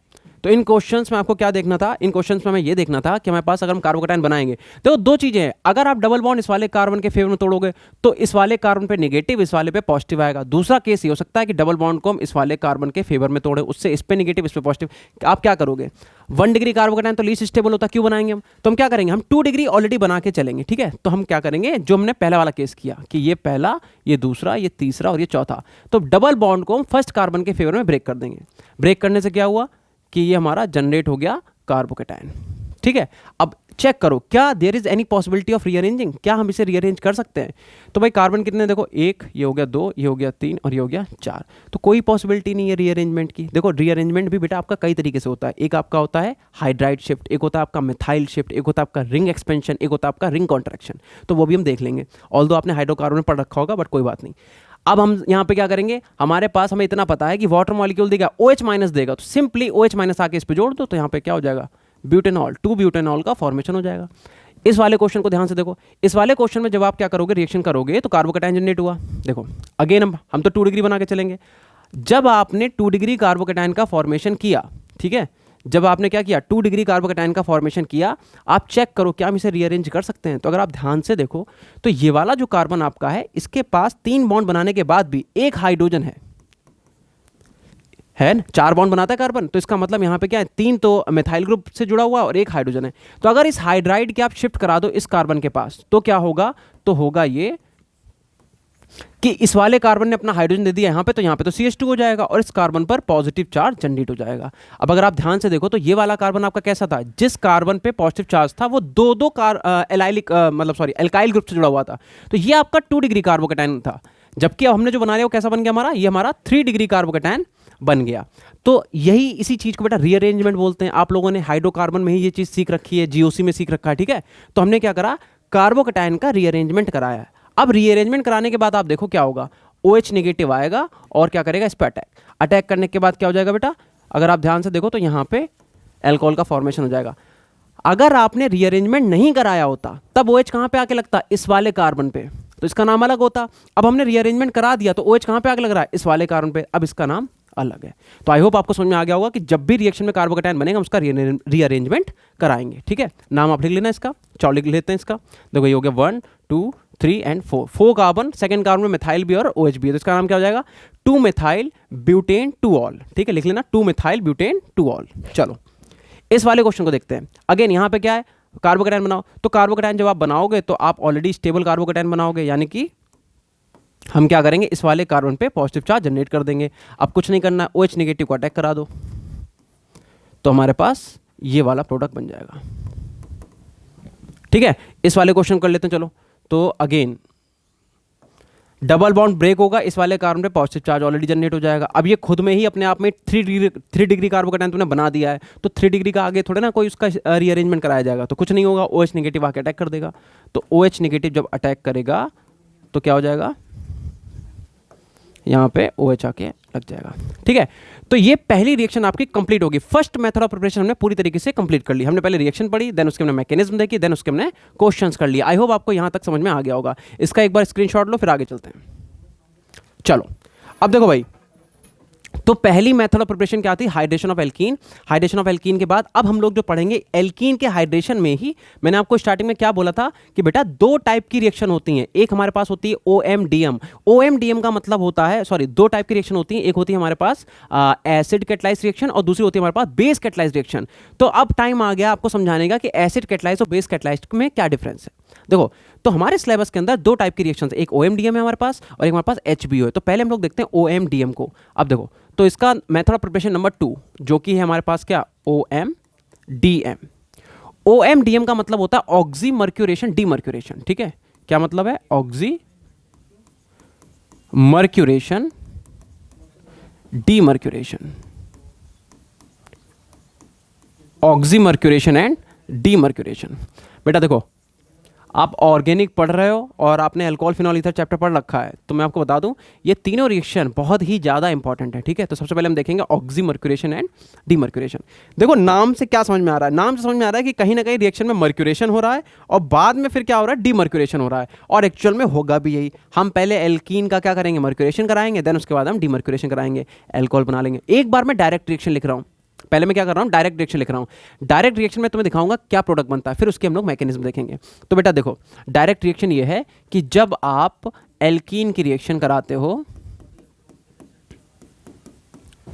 तो इन क्वेश्चंस में आपको क्या देखना था? इन क्वेश्चंस में हमें ये देखना था कि हमारे पास अगर हम कार्बोकेटाइन बनाएंगे तो दो चीजें हैं। अगर आप डबल बॉन्ड इस वाले कार्बन के फेवर में तोड़ोगे तो इस वाले कार्बन पे नेगेटिव, इस वाले पे पॉजिटिव आएगा। दूसरा केस ये हो सकता है कि डबल बॉन्ड को हम इस वाले कार्बन के फेवर में तोड़े, उससे इस पे नेगेटिव, इस पे पॉजिटिव। आप क्या करोगे? 1 डिग्री कार्बोकेटाइन तो लीस्ट स्टेबल होता, क्यों बनाएंगे हम? तो हम क्या करेंगे? हम 2 डिग्री ऑलरेडी बना के चलेंगे। ठीक है, तो हम क्या करेंगे? जो हमने पहला वाला केस किया कि ये पहला, ये दूसरा, ये तीसरा और ये चौथा, तो डबल बॉन्ड को हम फर्स्ट कार्बन के फेवर में ब्रेक कर देंगे। ब्रेक करने से क्या हुआ कि ये हमारा जनरेट हो गया कार्बोकेटाइन। ठीक है, अब चेक करो क्या there is any possibility of rearranging, क्या हम इसे रीअरेंज कर सकते हैं? तो भाई कार्बन कितने? देखो 1, ये हो गया 2, ये हो गया 3 और ये हो गया 4, तो कोई पॉसिबिलिटी नहीं है रीअरेंजमेंट की। देखो रीअरेंजमेंट भी बेटा आपका कई तरीके से होता है। एक आपका होता है हाइड्राइड शिफ्ट, एक होता है आपका मिथाइल शिफ्ट, एक होता है आपका रिंग एक्सपेंशन, एक होता है आपका रिंग कॉन्ट्रैक्शन। तो वो भी हम देख लेंगे, ऑल्दो आपने हाइड्रोकार्बन में पढ़ रखा होगा, बट कोई बात नहीं। अब हम यहाँ पे क्या करेंगे? हमारे पास हमें इतना पता है कि वाटर मॉलिक्यूल देगा OH माइनस देगा, तो सिंपली OH माइनस आके इस पे जोड़ दो, तो यहाँ पे क्या हो जाएगा? ब्यूटेनॉल, 2 ब्यूटेनॉल का फॉर्मेशन हो जाएगा। इस वाले क्वेश्चन को ध्यान से देखो। इस वाले क्वेश्चन में जब आप क्या करोगे? रिएक्शन करोगे तो कार्बोकेटाइन जनरेट हुआ। देखो अगेन हम तो 2 डिग्री बना के चलेंगे। जब आपने 2 डिग्री कार्बोकेटाइन का फॉर्मेशन किया, ठीक है, जब आपने क्या किया? 2 डिग्री कार्बोकेटाइन का फॉर्मेशन किया, आप चेक करो क्या हम इसे रीअरेंज कर सकते हैं। तो अगर आप ध्यान से देखो तो ये वाला जो कार्बन आपका है, इसके पास 3 बॉन्ड बनाने के बाद भी एक हाइड्रोजन है ना। 4 बॉन्ड बनाता है कार्बन, तो इसका मतलब यहाँ पे क्या है? 3 तो मिथाइल ग्रुप से जुड़ा हुआ और एक हाइड्रोजन है। तो अगर इस हाइड्राइड के आप शिफ्ट करा दो इस कार्बन के पास, तो क्या होगा? तो होगा ये कि इस वाले कार्बन ने अपना हाइड्रोजन दे दिया यहाँ पे, तो यहाँ पे तो CH2 हो जाएगा और इस कार्बन पर पॉजिटिव चार्ज जनरेट हो जाएगा। अब अगर आप ध्यान से देखो तो ये वाला कार्बन आपका कैसा था? जिस कार्बन पे पॉजिटिव चार्ज था वो दो एल्काइल ग्रुप से जुड़ा हुआ था, तो ये आपका 2 डिग्री कार्बोकेटाइन था। जबकि अब हमने जो बना लिया वो कैसा बन गया हमारा? ये हमारा 3 डिग्री कार्बोकेटाइन बन गया। तो यही इसी चीज को बेटा रीअरेंजमेंट बोलते हैं। आप लोगों ने हाइड्रोकार्बन में ही ये चीज सीख रखी है, GOC में सीख रखा है। ठीक है, तो हमने क्या करा? कार्बोकेटाइन का रीअरेंजमेंट कराया। अब रीअरेंजमेंट कराने के बाद आप देखो क्या होगा? OH नेगेटिव आएगा और क्या करेगा? इस पर अटैक करने के बाद क्या हो जाएगा बेटा? अगर आप ध्यान से देखो तो यहाँ पे एल्कोहल का फॉर्मेशन हो जाएगा। अगर आपने रीअरेंजमेंट नहीं कराया होता तब OH कहाँ पे आके लगता? इस वाले कार्बन पे, तो इसका नाम अलग होता। अब हमने रीअरेंजमेंट करा दिया तो OH कहाँ पे आके लग रहा है? इस वाले कार्बन पे, अब इसका नाम अलग है। तो आई होप आपको समझ में आ गया होगा कि जब भी रिएक्शन में कार्बोकेटाइन बनेगा हम उसका रीअरेंजमेंट कराएंगे। ठीक है, नाम आप लिख लेना इसका, चलो लिख लेते हैं इसका। देखो ये हो गया 1 2 3 एंड 4 कार्बन, सेकंड कार्बन में मिथाइल भी और OH भी है, तो इसका नाम क्या हो जाएगा? 2 मिथाइल ब्यूटेन 2 ऑल। ठीक है, लिख लेना 2 मिथाइल ब्यूटेन 2 ऑल। चलो इस वाले क्वेश्चन को देखते हैं। अगेन यहाँ पे क्या है? कार्बोकेटाइन बनाओ। तो कार्बोकेटाइन जब आप बनाओगे तो आप ऑलरेडी स्टेबल कार्बोकेटाइन बनाओगे, यानी कि हम क्या करेंगे, इस वाले कार्बन पे पॉजिटिव चार्ज जनरेट कर देंगे। अब कुछ नहीं करना, OH नेगेटिव को अटैक करा दो, तो हमारे पास ये वाला प्रोडक्ट बन जाएगा। ठीक है, इस वाले क्वेश्चन कर लेते हैं। चलो, तो अगेन डबल बॉन्ड ब्रेक होगा, इस वाले कार्बन पे पॉजिटिव चार्ज ऑलरेडी जनरेट हो जाएगा। अब ये खुद में ही अपने आप में 3 डिग्री कार्बोकैटायन तुमने बना दिया है, तो 3 डिग्री का आगे थोड़े ना कोई उसका रीअरेंजमेंट कराया जाएगा, तो कुछ नहीं होगा, OH नेगेटिव आके अटैक कर देगा। तो OH नेगेटिव जब अटैक करेगा तो क्या हो जाएगा, यहाँ पे OH आके लग जाएगा। ठीक है, तो ये पहली रिएक्शन आपकी कंप्लीट होगी। फर्स्ट मेथड ऑफ प्रिपरेशन हमने पूरी तरीके से कंप्लीट कर ली। हमने पहले रिएक्शन पढ़ी, देन उसके हमने मैकेनिज्म देखी, देन उसके हमने क्वेश्चंस कर लिया। आई होप आपको यहाँ तक समझ में आ गया होगा। इसका एक बार स्क्रीनशॉट लो, फिर आगे चलते हैं। चलो, अब देखो भाई, तो पहली मेथड ऑफ प्रिपरेशन क्या थी, hydration of alkene. Hydration of alkene के बाद अब हम लोग जो पढ़ेंगे एल्कीन के हाइड्रेशन में ही, मैंने आपको स्टार्टिंग में क्या बोला था कि बेटा 2 टाइप की रिएक्शन होती हैं। एक हमारे पास होती है OMDM। OMDM का मतलब होता है, सॉरी, 2 टाइप की रिएक्शन होती है। एक होती है हमारे पास एसिड कैटलाइज्ड रिएक्शन और दूसरी होती है हमारे पास बेस कैटलाइज्ड रिएक्शन। तो अब टाइम आ गया आपको समझाने का कि एसिड कैटलाइज्ड और बेस कैटलाइज्ड में क्या डिफरेंस है। देखो, तो हमारे सिलेबस के अंदर 2 टाइप की रिएक्शन है, एक OMDM है हमारे पास और एक हमारे पास HBO है। तो पहले हम लोग देखते हैं OMDM को। अब देखो, तो इसका मेथड ऑफ प्रिपरेशन नंबर 2 जो कि है हमारे पास क्या, OMDM। OMDM का मतलब होता है ऑक्सी मर्क्यूरेशन डीमर्क्यूरेशन। ठीक है, क्या मतलब है, oxy mercuration demercuration, oxy mercuration and demercuration. बेटा देखो, आप ऑर्गेनिक पढ़ रहे हो और आपने अल्कोहल फिनॉल ईथर चैप्टर पढ़ रखा है, तो मैं आपको बता दूं ये तीनों रिएक्शन बहुत ही ज़्यादा इंपॉर्टेंट है। ठीक है, तो सबसे पहले हम देखेंगे ऑक्सी मर्क्यूरेशन एंड डीमर्क्यूरेशन। देखो, नाम से क्या समझ में आ रहा है, नाम से समझ में आ रहा है कि कहीं ना कहीं रिएक्शन में मर्क्यूरेशन हो रहा है और बाद में फिर क्या हो रहा है, डीमर्क्यूरेशन हो रहा है। और एक्चुअल में होगा भी यही। हम पहले एल्कीन का क्या करेंगे, मर्क्यूरेशन कराएंगे, देन उसके बाद हम डीमर्क्यूरेशन कराएंगे, एल्कोहल बना लेंगे। एक बार मैं डायरेक्ट रिएक्शन लिख रहा हूँ, पहले मैं क्या कर रहा हूं, डायरेक्ट रिएक्शन लिख रहा हूं। डायरेक्ट रिएक्शन में तुम्हें दिखाऊंगा क्या प्रोडक्ट बनता है, फिर उसके हम लोग मैकेनिज्म देखेंगे। तो बेटा देखो, डायरेक्ट रिएक्शन ये है कि जब आप एल्कीन की रिएक्शन कराते हो,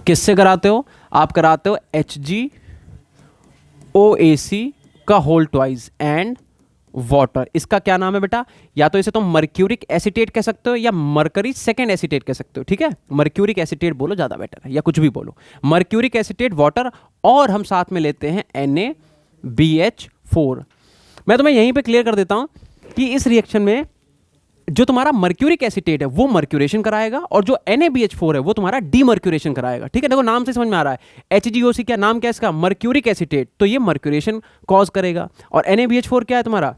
किससे कराते हो, आप कराते हो HgOAc का होल ट्वाइस एंड वाटर। इसका क्या नाम है बेटा, या तो इसे तुम मर्क्यूरिक एसिटेट कह सकते हो या मरकरी सेकेंड एसिटेट कह सकते हो। ठीक है, मर्क्यूरिक एसिटेट बोलो ज़्यादा बेटर है, या कुछ भी बोलो, मर्क्यूरिक एसिटेट वाटर। और हम साथ में लेते हैं NaBH4। मैं तुम्हें यहीं पे क्लियर कर देता हूं कि इस रिएक्शन में जो तुम्हारा मर्क्यूरिक एसिटेट है वो मर्क्यूरेशन कराएगा और जो NaBH4 है वो तुम्हारा डीमर्क्यूरेशन कराएगा। ठीक है, देखो नाम से समझ में आ रहा है, HgOC क्या नाम क्या है इसका, मर्क्यूरिक एसिटेट, तो ये मर्क्यूरेशन कॉज करेगा। और NaBH4 क्या है तुम्हारा,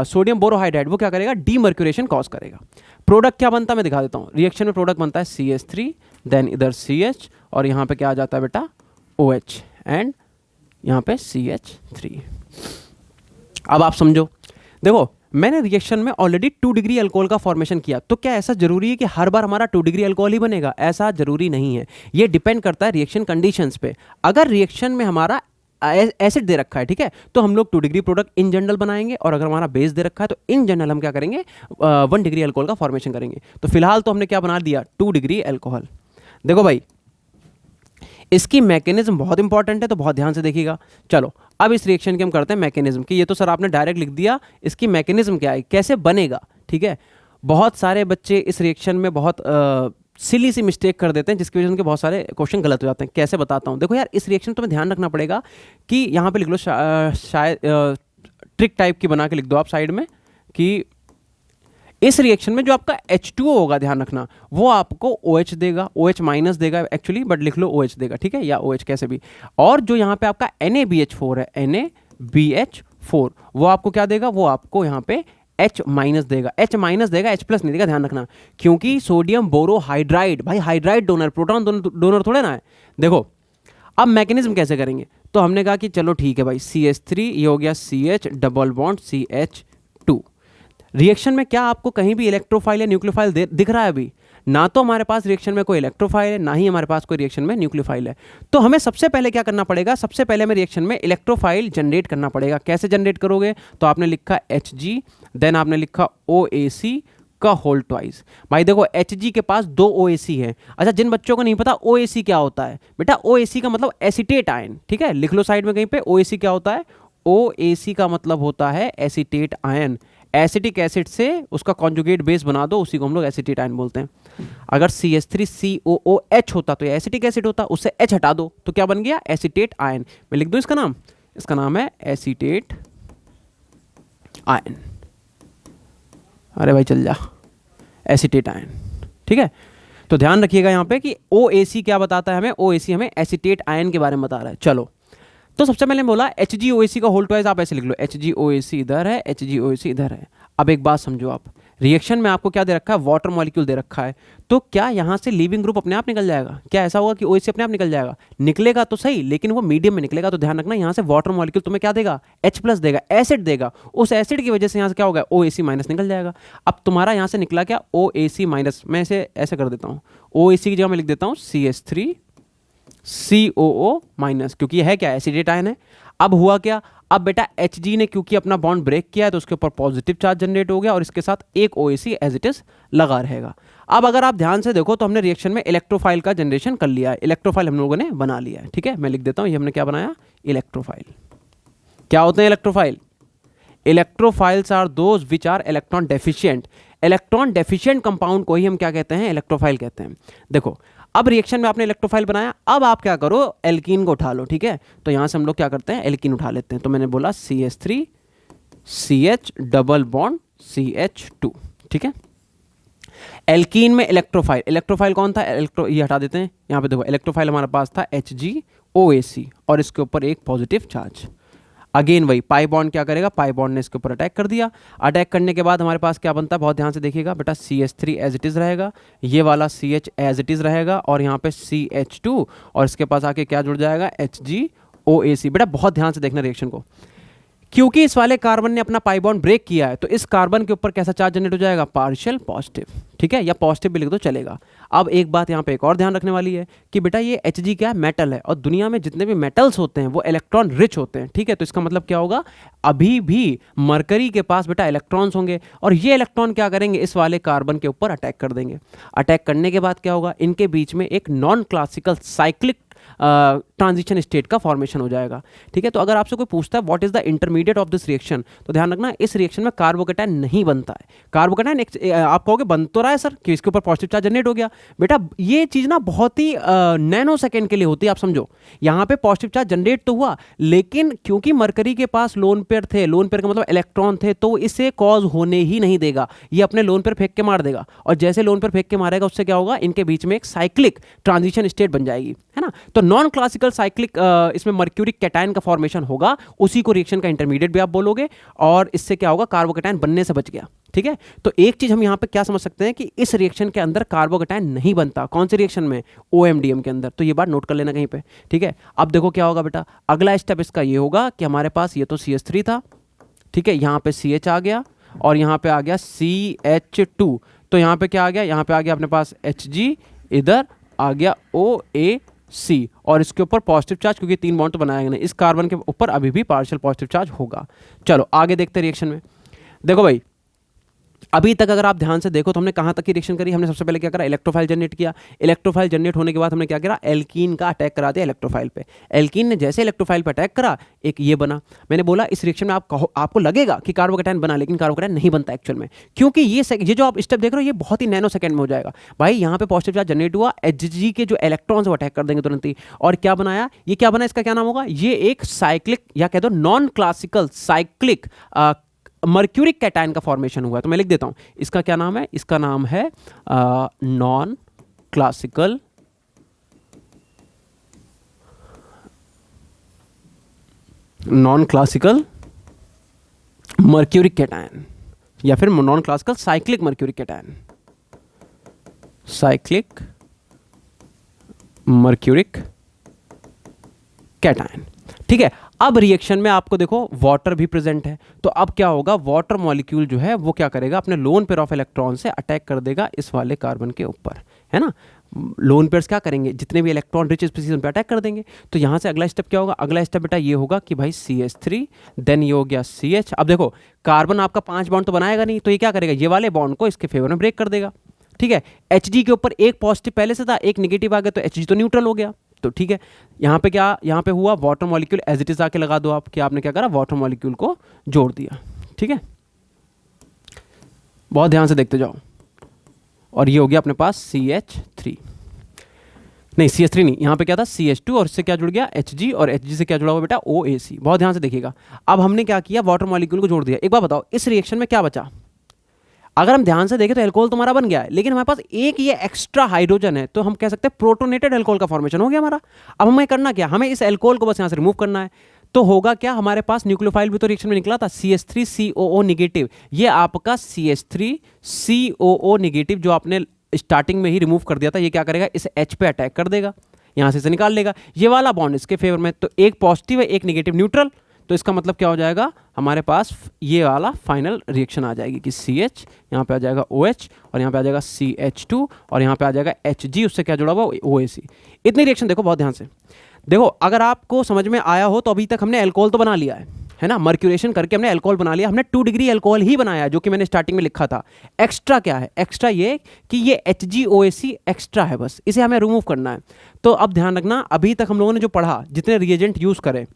सोडियम बोरोहाइड्राइड, वो क्या करेगा, डीमर्क्यूरेशन कॉज करेगा। प्रोडक्ट क्या बनता है मैं दिखा देता हूँ। रिएक्शन में प्रोडक्ट बनता है CH3, देन इधर CH और यहाँ पे क्या आ जाता है बेटा, OH एंड यहाँ पे CH3। अब आप समझो, देखो मैंने रिएक्शन में ऑलरेडी 2 डिग्री अल्कोहल का फॉर्मेशन किया, तो क्या ऐसा जरूरी है कि हर बार हमारा 2 डिग्री अल्कोहल ही बनेगा, ऐसा जरूरी नहीं है। ये डिपेंड करता है रिएक्शन कंडीशंस पे। अगर रिएक्शन में हमारा एसिड दे रखा है, ठीक है, तो हम लोग 2 डिग्री प्रोडक्ट इन जनरल बनाएंगे, और अगर हमारा बेस दे रखा है तो इन जनरल हम क्या करेंगे, 1 डिग्री अल्कोहल का फॉर्मेशन करेंगे। तो फिलहाल तो हमने क्या बना दिया, 2 डिग्री अल्कोहल। देखो भाई, इसकी मैकेनिज्म बहुत इंपॉर्टेंट है, तो बहुत ध्यान से देखिएगा। चलो अब इस रिएक्शन की हम करते हैं मैकेनिज्म की। ये तो सर आपने डायरेक्ट लिख दिया, इसकी मैकेनिज्म क्या है, कैसे बनेगा। ठीक है, बहुत सारे बच्चे इस रिएक्शन में बहुत सिली सी मिस्टेक कर देते हैं, जिसकी वजह से उनके बहुत सारे क्वेश्चन गलत हो जाते हैं। कैसे बताता हूँ, देखो यार, इस रिएक्शन तो में ध्यान रखना पड़ेगा कि यहाँ पे लिख लो, शायद ट्रिक टाइप की बना के लिख दो आप साइड में, कि इस रिएक्शन में जो आपका H2O होगा, ध्यान रखना, वो आपको OH देगा, OH माइनस देगा एक्चुअली, बट लिख लो OH देगा। ठीक है, या OH कैसे भी। और जो यहाँ पे आपका NaBH4 है, NaBH4, वो आपको क्या देगा, वो आपको यहाँ पे H माइनस देगा, H माइनस देगा, H प्लस नहीं देगा, ध्यान रखना, क्योंकि सोडियम बोरोहाइड्राइड, भाई हाइड्राइड डोनर, प्रोटॉन डोनर थोड़े ना है। देखो अब मैकेनिज्म कैसे करेंगे, तो हमने कहा कि चलो ठीक है भाई, CH3, ये हो गया CH double bond CH2। Reaction में क्या आपको कहीं भी इलेक्ट्रोफाइल या न्यूक्लियोफाइल दिख रहा है अभी? ना तो हमारे पास रिएक्शन में कोई इलेक्ट्रोफाइल है, ना ही हमारे पास कोई रिएक्शन में न्यूक्लियोफाइल है। तो हमें सबसे पहले क्या करना पड़ेगा, सबसे पहले हमें रिएक्शन में इलेक्ट्रोफाइल जनरेट करना पड़ेगा। कैसे जनरेट करोगे, तो आपने लिखा Hg, देन आपने लिखा OAc का होल ट्वाइस। भाई देखो Hg के पास 2 OAc है। अच्छा, जिन बच्चों को नहीं पता OAc क्या होता है, बेटा OAc का मतलब एसिटेट आयन। ठीक है, लिख लो साइड में कहीं पे, OAc क्या होता है, OAc का मतलब होता है एसिटेट आयन। एसिटिक एसिड से उसका कॉन्जुगेट बेस बना दो, उसी को हम लोग एसिटेटाइन बोलते हैं। अगर CH3COOH होता तो ये एसिटिक एसिड होता, उससे H हटा दो तो क्या बन गया, एसिटेट आयन। मैं लिख दूं इसका नाम है एसिटेट आयन। अरे भाई चल जा, एसिटेट आयन। ठीक है, तो ध्यान रखिएगा यहाँ पे कि OAC क्या बताता है हमें, OAC हमें एसिटेट आयन के बारे में बता रहा है। चलो, तो सबसे पहले बोला HgOAC का होल ट्वाइस आप ऐसे लिख लो, HgOAC इधर है, HgOAC इधर है। अब एक बात समझो आप, रिएक्शन में आपको क्या दे रखा है, वाटर मॉलिक्यूल दे रखा है, तो क्या यहाँ से लीविंग ग्रुप अपने आप निकल जाएगा? क्या ऐसा होगा कि OAC अपने आप निकल जाएगा? निकलेगा तो सही, लेकिन वो मीडियम में निकलेगा। तो ध्यान रखना, यहाँ से वाटर मॉलिक्यूल तुम्हें क्या देगा, H+ देगा, एसिड देगा। उस एसिड की वजह से यहाँ से क्या होगा, OAC- निकल जाएगा। अब तुम्हारा यहाँ से निकला क्या, OAC-। मैं इसे ऐसे कर देता हूँ, OAC की जगह मैं लिख देता हूँ CH3COO-, क्योंकि यह है क्या, एसिडेट आयन है। अब हुआ क्या, अब बेटा Hg ने क्योंकि अपना बॉन्ड ब्रेक किया है तो उसके ऊपर पॉजिटिव चार्ज जनरेट हो गया और इसके साथ एक OAC एज इट इज लगा रहेगा। अब अगर आप ध्यान से देखो तो हमने रिएक्शन में इलेक्ट्रोफाइल का जनरेशन कर लिया है, इलेक्ट्रोफाइल हम लोगों ने बना लिया है। ठीक है, मैं लिख देता हूं, ये हमने क्या बनाया, इलेक्ट्रोफाइल। क्या होते हैं electrophile? Electrophiles are those which are electron deficient. Electron deficient compound को ही हम क्या कहते हैं, इलेक्ट्रोफाइल कहते हैं। देखो, अब रिएक्शन में आपने इलेक्ट्रोफाइल बनाया, अब आप क्या करो, एल्कीन को उठा लो। ठीक है, तो यहां से हम लोग क्या करते हैं, एल्कीन उठा लेते हैं। तो मैंने बोला CH3CH डबल बॉन्ड CH2। ठीक है, एल्कीन में इलेक्ट्रोफाइल, इलेक्ट्रोफाइल कौन था, ये हटा देते हैं। यहां पे देखो, इलेक्ट्रोफाइल हमारे पास था HgOAC और इसके ऊपर एक पॉजिटिव चार्ज। अगेन वही पाई बॉन्ड क्या करेगा, पाई बॉन्ड ने इसके ऊपर अटैक कर दिया। अटैक करने के बाद हमारे पास क्या बनता है, बहुत ध्यान से देखिएगा बेटा, CH3 एज इट इज रहेगा, ये वाला CH एज इट इज रहेगा और यहाँ पे CH2 और इसके पास आके क्या जुड़ जाएगा, HgOAC। बेटा बहुत ध्यान से देखना रिएक्शन को, क्योंकि इस वाले कार्बन ने अपना पाई बॉन्ड ब्रेक किया है तो इस कार्बन के ऊपर कैसा चार्ज जनरेट हो जाएगा, पार्शियल पॉजिटिव। ठीक है, या पॉजिटिव भी लिख दो चलेगा। अब एक बात यहाँ पे एक और ध्यान रखने वाली है कि बेटा ये Hg क्या है, मेटल है और दुनिया में जितने भी मेटल्स होते हैं वो इलेक्ट्रॉन रिच होते हैं। ठीक है, तो इसका मतलब क्या होगा, अभी भी मरकरी के पास बेटा इलेक्ट्रॉन्स होंगे और ये इलेक्ट्रॉन क्या करेंगे, इस वाले कार्बन के ऊपर अटैक कर देंगे। अटैक करने के बाद क्या होगा, इनके बीच में एक non classical cyclic transition state का फॉर्मेशन हो जाएगा। ठीक है, तो अगर आपसे कोई पूछता है what is the intermediate of this reaction, तो ध्यान रखना इस रिएक्शन में कार्बोकेटाइन नहीं बनता है। कार्बोकेटाइन आप कहोगे बन तो रहा है सर कि इसके ऊपर पॉजिटिव चार्ज जनरेट हो गया, बेटा ये चीज ना बहुत ही नैनो सेकेंड के लिए होती है। आप समझो, यहाँ पे पॉजिटिव चार्ज जनरेट तो हुआ, लेकिन क्योंकि मरकरी के पास लोन पेयर थे, लोन पेयर का मतलब इलेक्ट्रॉन थे, तो इसे कॉज होने ही नहीं देगा, ये अपने लोन पेयर फेंक के मार देगा और जैसे लोन पेयर फेंक के मारेगा उससे क्या होगा, इनके बीच में एक साइक्लिक ट्रांजिशन स्टेट बन जाएगी, है ना। तो नॉन क्लासिकल साइक्लिक इसमें मर्क्यूरिक कैटायन का फॉर्मेशन होगा, उसी को रिएक्शन का इंटरमीडिएट भी आप बोलोगे और इससे क्या होगा, कार्बोकेटायन बनने से बच गया। ठीक है, तो एक चीज हम यहां पे क्या समझ सकते हैं कि इस रिएक्शन के अंदर कार्बोकेटायन नहीं बनता। कौन से रिएक्शन में, OMDM के अंदर। तो ये बात नोट कर लेना कहीं पे। ठीक है, अब देखो क्या होगा बेटा, अगला स्टेप इसका ये होगा कि हमारे पास ये तो CH3 था, ठीक है, यहां पे CH आ गया और यहां पे आ गया CH2, तो यहां पे क्या आ गया, यहां पे आ गया अपने पास Hg, इधर आ गया OAC और इसके ऊपर पॉजिटिव चार्ज, क्योंकि 3 बॉन्ड तो बनाया गया नहीं, इस कार्बन के ऊपर अभी भी पार्शियल पॉजिटिव चार्ज होगा। चलो आगे देखते हैं रिएक्शन में। देखो भाई, अभी तक अगर आप ध्यान से देखो तो हमने कहां तक की रिएक्शन करी, हमने सबसे पहले क्या करा, इलेक्ट्रोफाइल जनरेट किया। इलेक्ट्रोफाइल जनरेट होने के बाद हमने क्या करा, एल्कीन का अटैक करा दिया इलेक्ट्रोफाइल पे। एल्कीन ने जैसे इलेक्ट्रोफाइल पे अटैक करा, एक ये बना। मैंने बोला इस रिएक्शन में आपको लगेगा कि कार्बोकेटायन बना, लेकिन कार्बोकेटायन नहीं बनता एक्चुअल में, क्योंकि ये जो आप स्टेप देख रहे हो ये बहुत ही नैनो सेकंड में हो जाएगा। भाई यहाँ पे पॉजिटिव चार्ज जनरेट हुआ, Hg के जो इलेक्ट्रॉन्स वो अटैक कर देंगे तुरंत ही, और क्या बनाया, ये क्या बना, इसका क्या नाम होगा, ये एक साइक्लिक या कह दो non classical cyclic mercuric cation का फॉर्मेशन हुआ है। तो मैं लिख देता हूं, इसका क्या नाम है, इसका नाम है नॉन क्लासिकल मर्क्यूरिक कैटायन या फिर non classical cyclic mercuric cation, cyclic mercuric cation. ठीक है, अब रिएक्शन में आपको देखो वाटर भी प्रेजेंट है, तो अब क्या होगा, वाटर मॉलिक्यूल जो है वो क्या करेगा, अपने लोन पेयर ऑफ इलेक्ट्रॉन से अटैक कर देगा इस वाले कार्बन के ऊपर, है ना। लोन पेयर्स क्या करेंगे, जितने भी इलेक्ट्रॉन रिच स्पीसीज उन पे अटैक कर देंगे। तो यहां से अगला स्टेप क्या होगा, अगला स्टेप बेटा ये होगा कि भाई CH3 देन ये हो गया CH। अब देखो कार्बन आपका 5 बॉन्ड तो बनाएगा नहीं, तो ये क्या करेगा, ये वाले बॉन्ड को इसके फेवर में ब्रेक कर देगा। ठीक है, Hg के ऊपर एक पॉजिटिव पहले से था, एक नेगेटिव आ गया, तो Hg तो न्यूट्रल हो गया। तो ठीक है, यहाँ पे क्या, यहाँ पे हुआ water molecule as it is आके लगा दो आप, कि आपने क्या करा, वाटर मॉलिक्यूल को जोड़ दिया। ठीक है, बहुत ध्यान से देखते जाओ। और ये हो गया अपने पास CH3, नहीं CH3 नहीं, यहाँ पे क्या था CH2 और इससे क्या जुड़ गया Hg, और Hg से क्या जुड़ा हुआ बेटा OAC। बहुत ध्यान से देखिएगा। अब हमने क्या किया, वाटर मॉलिक्यूल को जोड़ दिया। एक बार बताओ इस रिएक्शन में क्या बचा? अगर हम ध्यान से देखें तो एल्कोहल तुम्हारा बन गया है, लेकिन हमारे पास एक ये एक्स्ट्रा हाइड्रोजन है, तो हम कह सकते हैं प्रोटोनेटेड एल्कोहल का फॉर्मेशन हो गया हमारा। अब हमें करना क्या, हमें इस एल्कोहल को बस यहाँ से रिमूव करना है। तो होगा क्या, हमारे पास न्यूक्लियोफाइल भी तो रिएक्शन में निकला था, CH3COO निगेटिव। ये आपका CH3COO निगेटिव जो आपने स्टार्टिंग में ही रिमूव कर दिया था, ये क्या करेगा, इस H पे अटैक कर देगा, यहाँ से इसे निकाल लेगा। ये वाला बॉन्ड इसके फेवर में, तो एक पॉजिटिव है एक निगेटिव न्यूट्रल, तो इसका मतलब क्या हो जाएगा, हमारे पास ये वाला फाइनल रिएक्शन आ जाएगी कि CH, यहाँ पे आ जाएगा OH, और यहाँ पे आ जाएगा CH2, और यहाँ पे आ जाएगा Hg, उससे क्या जुड़ा हुआ OAC। इतनी रिएक्शन देखो बहुत ध्यान से देखो। अगर आपको समझ में आया हो तो अभी तक हमने अल्कोहल तो बना लिया है ना, मर्क्यूरेशन करके हमने अल्कोहल बना लिया, हमने 2 डिग्री अल्कोहल ही बनाया जो कि मैंने स्टार्टिंग में लिखा था। एक्स्ट्रा क्या है, एक्स्ट्रा ये कि ये HgOAC एक्स्ट्रा है, बस इसे हमें रिमूव करना है। तो अब ध्यान रखना, अभी तक हम लोगों ने जो पढ़ा, जितने रिएजेंट यूज करे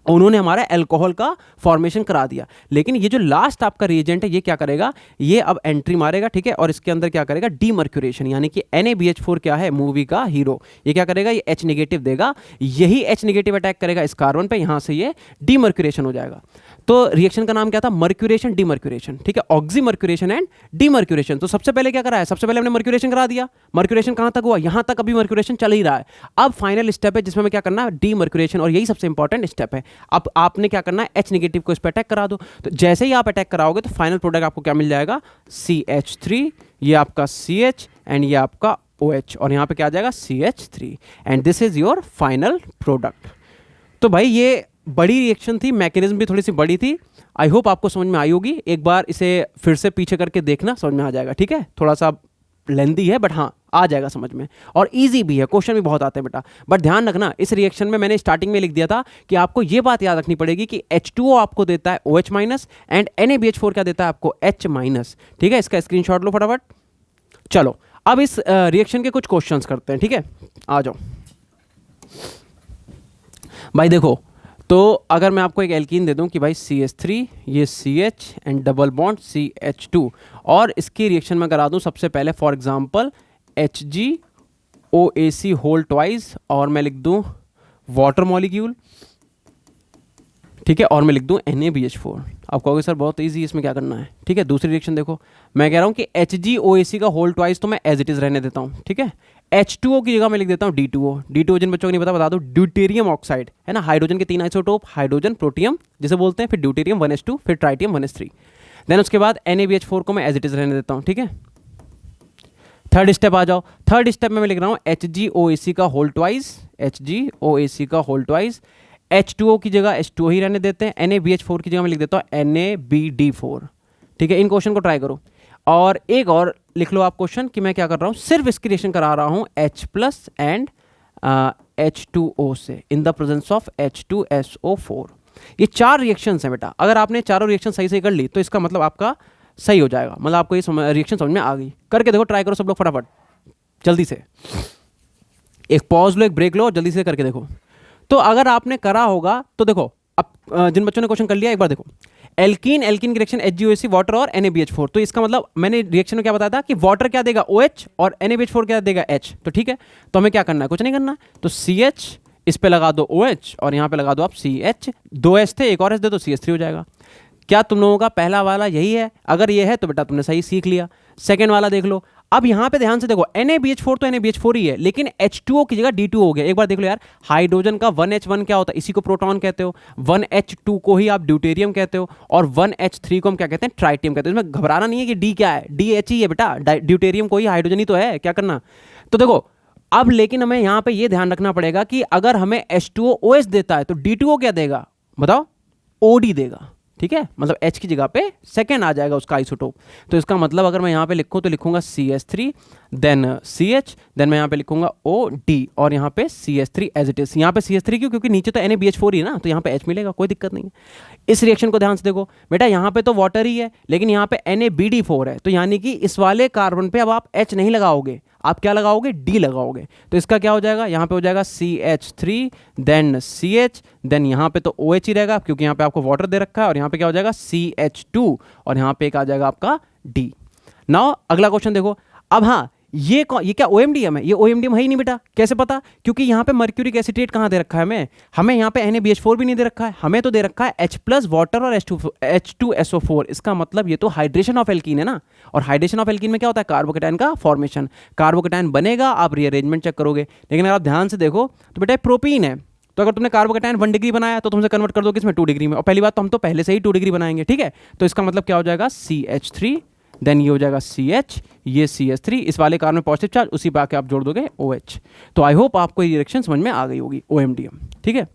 उन्होंने हमारा अल्कोहल का फॉर्मेशन करा दिया, लेकिन ये जो लास्ट आपका रिएजेंट है ये क्या करेगा, ये अब एंट्री मारेगा, ठीक है, और इसके अंदर क्या करेगा, डीमर्क्यूरेशन, यानी कि NaBH4 क्या है, मूवी का हीरो, ये क्या करेगा, ये H नेगेटिव देगा, यही H नेगेटिव अटैक करेगा इस कार्बन पे, यहां से ये डीमर्क्यूरेशन हो जाएगा। तो रिएक्शन का नाम क्या था, मर्क्यूरेशन डीमर्क्यूरेशन, ठीक है, ऑक्सीमर्क्यूरेशन एंड डीमर्क्यूरेशन। तो सबसे पहले क्या करा है, सबसे पहले हमने मर्क्यूरेशन करा दिया। मर्क्यूरेशन कहां तक हुआ, यहां तक अभी मर्क्यूरेशन चल ही रहा है। अब फाइनल स्टेप है जिसमें हमें क्या करना है, डीमर्क्यूरेशन, और यही सबसे इंपॉर्टेंट स्टेप है। अब आपने क्या करना है, H नेगेटिव को इस पर अटैक करा दो। तो जैसे ही आप अटैक कराओगे तो फाइनल प्रोडक्ट आपको क्या मिल जाएगा, CH3, ये आपका CH एंड ये आपका OH, और यहाँ पे क्या आ जाएगा CH3, and this is your final product. तो भाई ये बड़ी रिएक्शन थी, मैकेनिज्म भी थोड़ी सी बड़ी थी। आई होप आपको समझ में आई होगी। एक बार इसे फिर से पीछे करके देखना, समझ में आ जाएगा, ठीक है। थोड़ा सा लेंदी है बट हाँ आ जाएगा समझ में, और इजी भी है, क्वेश्चन भी बहुत आते हैं बेटा। बट ध्यान रखना, इस रिएक्शन में मैंने स्टार्टिंग में लिख दिया था कि आपको ये बात याद रखनी पड़ेगी कि H2O आपको देता है OH माइनस, एंड NaBH4 क्या देता है आपको H माइनस, ठीक है। इसका स्क्रीनशॉट लो फटाफट। चलो अब इस रिएक्शन के कुछ क्वेश्चंस करते हैं, ठीक है, आ जाओ भाई। देखो, तो अगर मैं आपको एक एल्कीन दे दूं कि भाई CH3, ये CH and double bond CH2, और इसकी रिएक्शन में करा दूं सबसे पहले for example HgOAC whole twice, और मैं लिख दूं वाटर मॉलिक्यूल, ठीक है, और मैं लिख दूं NaBH4। आप कहोगे सर बहुत इजी, इसमें क्या करना है, ठीक है। दूसरी रिएक्शन देखो, मैं कह रहा हूं कि HgOAC का होल ट्वाइस तो मैं एज इट इज रहने देता हूं, ठीक है। H2O की जगह मैं लिख देता हूं D2O जिन बच्चों को नहीं पता बता दो, ड्यूटेरियम ऑक्साइड है ना, हाइड्रोजन के 3 आइसोटोप, हाइड्रोजन प्रोटियम जिसे बोलते हैं, फिर ड्यूटेरियम 1s2, फिर ट्राइटियम 1s3। देन उसके बाद NaBH4 को मैं एज इट इज रहने देता हूं, ठीक है। थर्ड स्टेप आ जाओ, थर्ड स्टेप में मैं लिख रहा हूं HgOAC का होल ट्वाइस, HgOAC का होल ट्वाइस, H2O की जगह H2O ही रहने देते हैं, NaBH4 की जगह मैं लिख देता हूं NaBD4, ठीक है। इन क्वेश्चन को ट्राई करो, और एक और लिख लो आप क्वेश्चन कि मैं क्या कर रहा हूं, सिर्फ इसकी रिएक्शन करा रहा हूं H प्लस एंड H2O से in the presence of H2SO4। ये 4 रिएक्शंस हैं बेटा, अगर आपने चारों रिएक्शन सही से कर ली तो इसका मतलब आपका सही हो जाएगा, मतलब आपको ये रिएक्शन समझ में आ गई। करके देखो, ट्राई करो सब लोग फटाफट जल्दी से, एक पॉज लो, एक ब्रेक लो, जल्दी से करके देखो। तो अगर आपने करा होगा तो देखो, अब जिन बच्चों ने क्वेश्चन कर लिया एक बार देखो, एल्कीन की रिएक्शन HgOAC वाटर और NaBH4, तो इसका मतलब मैंने रिएक्शन में क्या बताया था कि वाटर क्या देगा OH और NaBH4 क्या देगा H, तो ठीक है। तो हमें क्या करना है, कुछ नहीं करना, तो CH इस पे लगा दो OH और यहाँ पे लगा दो आप CH, 2 H थे, एक और H दे दो, CH3 हो जाएगा। क्या तुम लोगों का पहला वाला यही है? अगर ये है तो बेटा तुमने सही सीख लिया। सेकेंड वाला देख लो, अब यहां पे ध्यान से देखो, NaBH4 तो NaBH4 ही है, लेकिन H2O की जगह D2O हो गया। एक बार देख लो यार, हाइड्रोजन का 1H1 क्या होता है, इसी को प्रोटॉन कहते हो, 1H2 को ही आप ड्यूटेरियम कहते हो, और 1H3 को हम क्या कहते हैं, ट्राइटियम कहते हैं। इसमें घबराना नहीं है कि D क्या है, DH ही है बेटा, ड्यूटेरियम को ही हाइड्रोजन ही तो है, क्या करना। तो देखो अब, लेकिन हमें यहां पर यह ध्यान रखना पड़ेगा कि अगर हमें H2OOH देता है तो D2O क्या देगा, बताओ, OD देगा, ठीक है। मतलब H की जगह पे सेकेंड आ जाएगा उसका आइसोटोप। तो इसका मतलब अगर मैं यहाँ पे लिखूँ तो लिखूंगा CH3 देन CH, देन मैं यहाँ पे लिखूंगा OD, और यहाँ पे CH3 एज इट इज। यहाँ पे CH3 क्यों, क्योंकि नीचे तो NaBH4 ही है ना, तो यहाँ पे H मिलेगा, कोई दिक्कत नहीं है। इस रिएक्शन को ध्यान से देखो बेटा, यहाँ पे तो वाटर ही है, लेकिन यहाँ पे NaBD4 है, तो यानी कि इस वाले कार्बन पे अब आप H नहीं लगाओगे, आप क्या लगाओगे, डी लगाओगे। तो इसका क्या हो जाएगा, यहाँ पे हो जाएगा CH3 देन CH देन यहाँ पे तो OH ही रहेगा क्योंकि यहाँ पे आपको वाटर दे रखा है, और यहाँ पे क्या हो जाएगा CH2 और यहाँ पे एक आ जाएगा आपका D। नाउ अगला क्वेश्चन देखो। अब हाँ, ये क्या OMDM है, ये OMDM है ही नहीं बेटा। कैसे पता, क्योंकि यहाँ पे मर्क्यूरिक एसिटेट कहाँ दे रखा है हमें यहाँ पे NaBH4 भी नहीं दे रखा है, हमें तो दे रखा है H+ वाटर और H2SO4। इसका मतलब ये तो हाइड्रेशन ऑफ एल्कीन है ना, और हाइड्रेशन ऑफ एल्कीन में क्या होता है, कार्बोकेटायन का फॉर्मेशन। कार्बोकेटायन बनेगा, आप रीअरेंजमेंट चेक करोगे। लेकिन अगर आप ध्यान से देखो तो बेटा प्रोपीन है, तो अगर तुमने कार्बोकेटायन 1 डिग्री बनाया तो तुमसे कन्वर्ट कर दो किसमें, 2 डिग्री में। और पहली बात तो हम तो पहले से ही 2 डिग्री बनाएंगे, ठीक है। तो इसका मतलब क्या हो जाएगा, CH3 देन ये हो जाएगा CH, ये CH3, इस वाले कार्बन में पॉजिटिव चार्ज, उसी पे आके आप जोड़ दोगे OH। तो आई होप आपको ये रिएक्शन समझ में आ गई होगी OMDM, ठीक है।